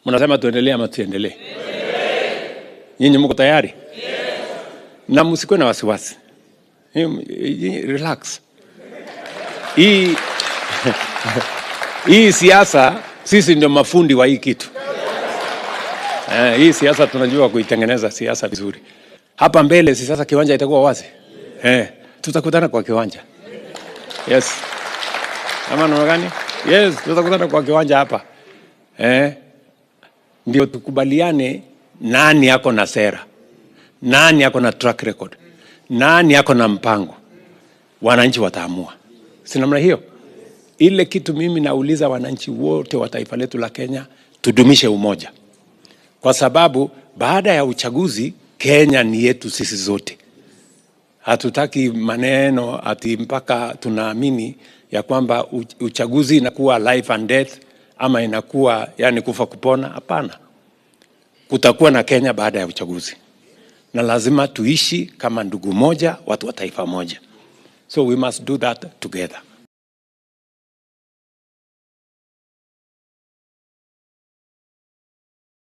Mnasema tuendelee ama tuendelee? Nyinyi mko tayari? Na msikuwe na wasiwasi. Relax. Hii siasa sisi ndio mafundi wa hii kitu. Hii siasa tunajua kuitengeneza siasa vizuri. Hapa mbele sasa kiwanja itakuwa wazi. Tutakutana kwa kiwanja. Yes. Ama namna gani? Yes, tutakutana kwa kiwanja hapa. Ndio tukubaliane nani yako na sera. Nani yako na track record. Nani yako na mpango. Wananchi wataamua. Si namna hiyo? Ile kitu mimi nauliza wananchi wote wa taifa letu la Kenya, tudumishe umoja. Kwa sababu baada ya uchaguzi Kenya ni yetu sisi zote. Hatutaki maneno ati mpaka tunaamini ya kwamba uchaguzi inakuwa life and death ama inakuwa yani kufa kupona. Hapana. Kutakuwa na Kenya baada ya uchaguzi. Na lazima tuishi kama ndugu moja, watu wa taifa moja. So we must do that together.